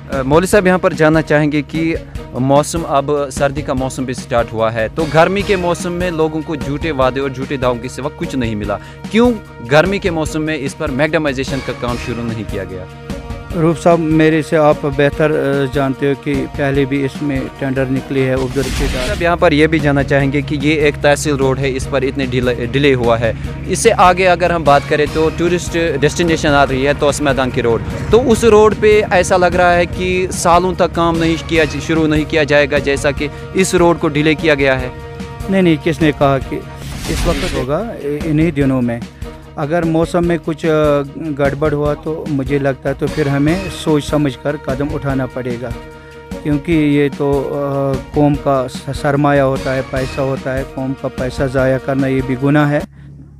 मौलवी साहब यहाँ पर जानना चाहेंगे कि मौसम अब सर्दी का मौसम भी स्टार्ट हुआ है, तो गर्मी के मौसम में लोगों को झूठे वादे और झूठे दावों के सिवा कुछ नहीं मिला। क्यों गर्मी के मौसम में इस पर मैग्नेमाइजेशन का काम शुरू नहीं किया गया? रूप साहब, मेरे से आप बेहतर जानते हो कि पहले भी इसमें टेंडर निकली है उधर के। साहब यहाँ पर यह भी जानना चाहेंगे कि ये एक तहसील रोड है, इस पर इतने डिले हुआ है। इससे आगे अगर हम बात करें तो टूरिस्ट डेस्टिनेशन आ रही है तोस मैदान की रोड, तो उस रोड पे ऐसा लग रहा है कि सालों तक काम शुरू नहीं किया जाएगा, जैसा कि इस रोड को डिले किया गया है। नहीं, किसने कहा कि इस वक्त होगा? इन्हीं दिनों में अगर मौसम में कुछ गड़बड़ हुआ तो मुझे लगता है तो फिर हमें सोच समझकर कदम उठाना पड़ेगा, क्योंकि ये तो कौम का सरमाया होता है, पैसा होता है। कौम का पैसा ज़ाया करना ये भी गुनाह है।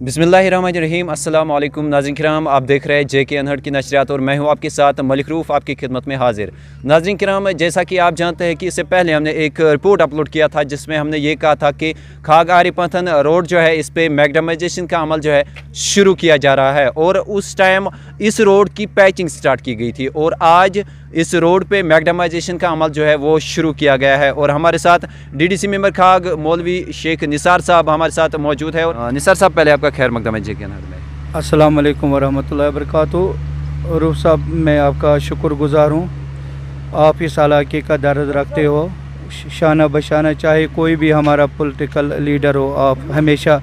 बिस्मिल्लाहिर्रहमानिर्रहीम। अस्सलाम वालेकुम नाज़रीन किराम, आप देख रहे हैं JK अनहर्ड की नशरियात और मैं हूं आपके साथ मलिक रूफ आपकी खिदमत में हाजिर। नाज़रीन किराम, जैसा कि आप जानते हैं कि इससे पहले हमने एक रिपोर्ट अपलोड किया था जिसमें हमने ये कहा था कि खाग आरी पंथन रोड जो है इस पर मैग्नेमाइजेशन का अमल जो है शुरू किया जा रहा है, और उस टाइम इस रोड की पैचिंग स्टार्ट की गई थी और आज इस रोड पे मैग्नेमाइजेशन का अमल जो है वो शुरू किया गया है। और हमारे साथ DDC मेंबर खाग मौलवी शेख निसार साहब हमारे साथ मौजूद है। और निसार साहब, पहले आपका खैर मकदम है JK अनहर्ड में। अस्सलाम वालेकुम वरहमतुल्लाहि वबरकातुहू। रूफ साहब, मैं आपका शुक्रगुजार हूँ। आप इस इलाके का दर्द रखते हो, शाना बशाना, चाहे कोई भी हमारा पॉलिटिकल लीडर हो, आप हमेशा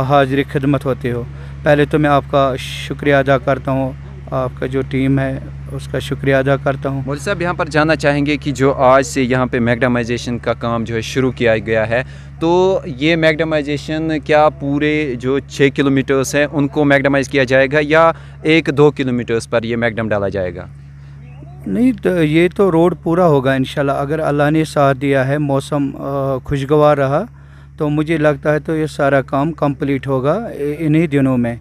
हाजिर खिदमत होते हो। पहले तो मैं आपका शुक्रिया अदा करता हूँ, आपका जो टीम है उसका शुक्रिया अदा करता हूँ। मौलवी साहब यहाँ पर जानना चाहेंगे कि जो आज से यहाँ पे मैग्नेमाइजेशन का काम जो है शुरू किया गया है, तो ये मैग्नेमाइजेशन क्या पूरे जो 6 किलोमीटर्स हैं उनको मैग्नेमाइज किया जाएगा या 1-2 किलोमीटर्स पर ये मैग्नेम डाला जाएगा? नहीं, तो ये तो रोड पूरा होगा इंशाल्लाह। अगर अल्लाह ने साथ दिया है, मौसम खुशगवार रहा, तो मुझे लगता है तो ये सारा काम कंप्लीट होगा इन्हीं दिनों में।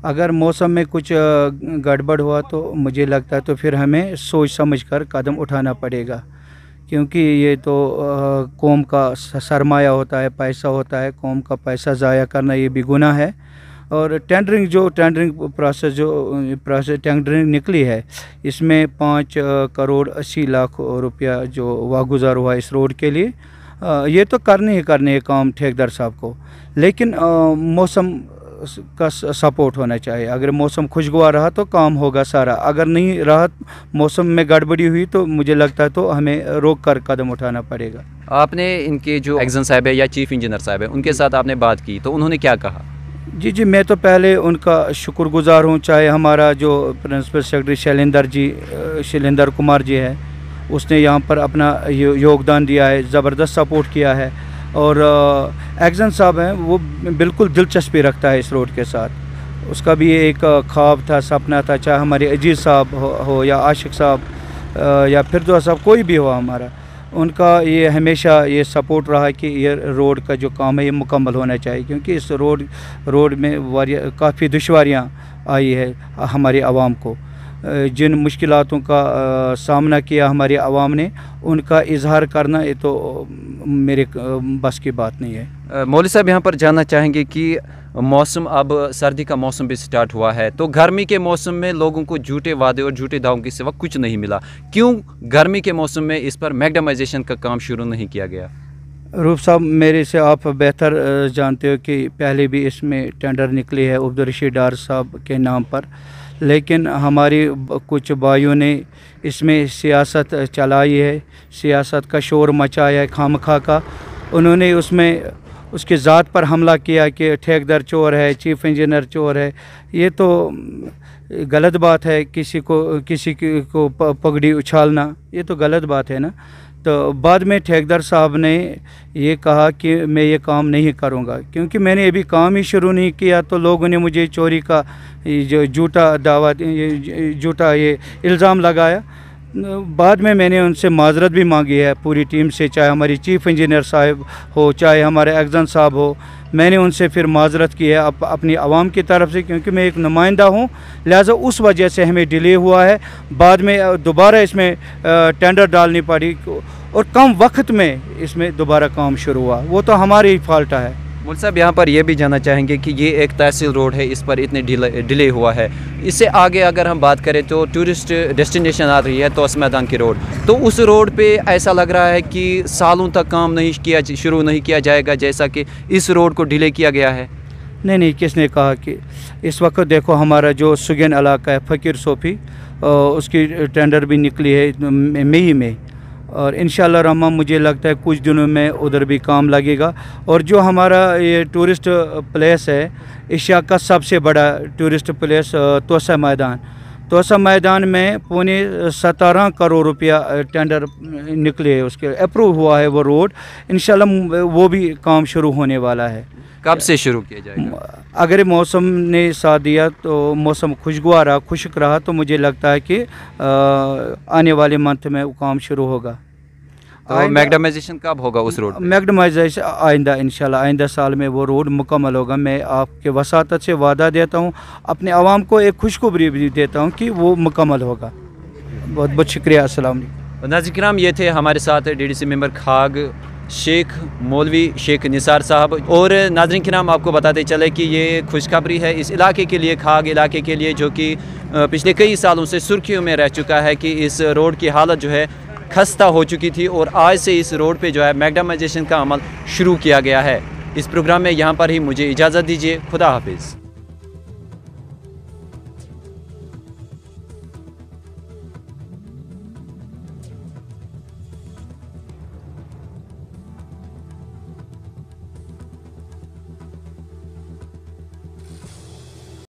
अगर मौसम में कुछ गड़बड़ हुआ तो मुझे लगता है तो फिर हमें सोच समझकर कदम उठाना पड़ेगा, क्योंकि ये तो कौम का सरमाया होता है, पैसा होता है। कौम का पैसा ज़ाया करना ये भी गुनाह है। और टेंडरिंग प्रोसेस टेंडरिंग निकली है, इसमें 5 करोड़ 80 लाख रुपया जो वागुजार हुआ इस रोड के लिए। ये तो करने ही काम ठेकेदार साहब को, लेकिन मौसम का सपोर्ट होना चाहिए। अगर मौसम खुशगवार रहा तो काम होगा सारा, अगर नहीं रहा, मौसम में गड़बड़ी हुई तो मुझे लगता है तो हमें रोक कर कदम उठाना पड़ेगा। आपने इनके जो एक्जन साहब है या चीफ इंजीनियर साहब है उनके साथ आपने बात की, तो उन्होंने क्या कहा? जी, मैं तो पहले उनका शुक्रगुजार हूँ। चाहे हमारा जो प्रिंसिपल सेक्रेटरी शैलेंद्र कुमार जी है, उसने यहाँ पर अपना योगदान दिया है, ज़बरदस्त सपोर्ट किया है। और एक्जन साहब हैं, वो बिल्कुल दिलचस्पी रखता है इस रोड के साथ। उसका भी एक ख्वाब था, सपना था, चाहे हमारे अजीज़ साहब हो या आशिक साहब या फिरदौस साहब, कोई भी हो हमारा, उनका ये हमेशा ये सपोर्ट रहा कि ये रोड का जो काम है ये मुकम्मल होना चाहिए, क्योंकि इस रोड में काफ़ी दुश्वारियाँ आई है हमारी आवाम को। जिन मुश्किलातों का सामना किया हमारी आवाम ने, उनका इजहार करना ये तो मेरे बस की बात नहीं है। मौलवी साहब यहाँ पर जानना चाहेंगे कि मौसम अब सर्दी का मौसम भी स्टार्ट हुआ है, तो गर्मी के मौसम में लोगों को झूठे वादे और झूठे दावों के सिवा कुछ नहीं मिला। क्यों गर्मी के मौसम में इस पर मैग्नेमाइजेशन का काम शुरू नहीं किया गया? रूफ साहब, मेरे से आप बेहतर जानते हो कि पहले भी इसमें टेंडर निकली है अब्दुल डार साहब के नाम पर, लेकिन हमारी कुछ भाइयों ने इसमें सियासत चलाई है, सियासत का शोर मचाया है खामखा का। उन्होंने उसके ज़ात पर हमला किया कि ठेकेदार चोर है, चीफ इंजीनियर चोर है। ये तो गलत बात है, किसी को पगड़ी उछालना, ये तो गलत बात है ना। तो बाद में ठेकेदार साहब ने ये कहा कि मैं ये काम नहीं करूँगा, क्योंकि मैंने अभी काम ही शुरू नहीं किया तो लोगों ने मुझे चोरी का जो झूठा ये इल्ज़ाम लगाया। बाद में मैंने उनसे माजरत भी मांगी है पूरी टीम से, चाहे हमारी चीफ इंजीनियर साहब हो, चाहे हमारे एक्जन साहब हो। मैंने उनसे फिर माजरत की है अपनी आवाम की तरफ से, क्योंकि मैं एक नुमाइंदा हूँ, लिहाजा उस वजह से हमें डिले हुआ है। बाद में दोबारा इसमें टेंडर डालनी पड़ी और कम वक्त में इसमें दोबारा काम शुरू हुआ, वो तो हमारी ही फॉल्ट है। मुल साहब यहाँ पर यह भी जानना चाहेंगे कि ये एक तहसील रोड है, इस पर इतने डिले हुआ है, इससे आगे अगर हम बात करें तो टूरिस्ट डेस्टिनेशन आ रही है तोस मैदान की रोड, तो उस रोड पे ऐसा लग रहा है कि सालों तक काम नहीं किया, शुरू नहीं किया जाएगा, जैसा कि इस रोड को डिले किया गया है। नहीं, किसने कहा कि इस वक्त देखो हमारा जो सुगन इलाका है फ़कीर सोफ़ी, उसकी टेंडर भी निकली है मई में, और इंशाल्लाह रहमान मुझे लगता है कुछ दिनों में उधर भी काम लगेगा। और जो हमारा ये टूरिस्ट प्लेस है एशिया का सबसे बड़ा टूरिस्ट प्लेस तोसा मैदान में 17.25 करोड़ रुपया टेंडर निकले है, उसके अप्रूव हुआ है वो रोड, इंशाल्लाह वो भी काम शुरू होने वाला है। कब से शुरू किया जाएगा? अगर मौसम ने साथ दिया तो मौसम खुशगवार रहा, खुशक रहा, तो मुझे लगता है कि आने वाले मंथ में वो काम शुरू होगा। तो मैग्डमाइजेशन कब होगा उस रोड पे? मैग्डमाइजेशन आइंदा इंशाल्लाह आइंदा साल में वो रोड मुकम्मल होगा। मैं आपके वसातत से वादा देता हूँ, अपने आवाम को एक खुशखबरी भी देता हूँ कि वो मुकम्मल होगा। बहुत बहुत शुक्रिया। अस्सलाम वालेकुम। नाज़रीन किराम, ये थे हमारे साथ DDC मेंबर खाग शेख मौलवी शेख निसार साहब। और नाज़रीन किराम, आपको बताते चले कि ये खुशखबरी है इस इलाके के लिए, खाग इलाके के लिए, जो कि पिछले कई सालों से सुर्खियों में रह चुका है कि इस रोड की हालत जो है खस्ता हो चुकी थी, और आज से इस रोड पे जो है मैग्डमाइजेशन का अमल शुरू किया गया है। इस प्रोग्राम में यहाँ पर ही मुझे इजाज़त दीजिए। खुदा हाफिज़।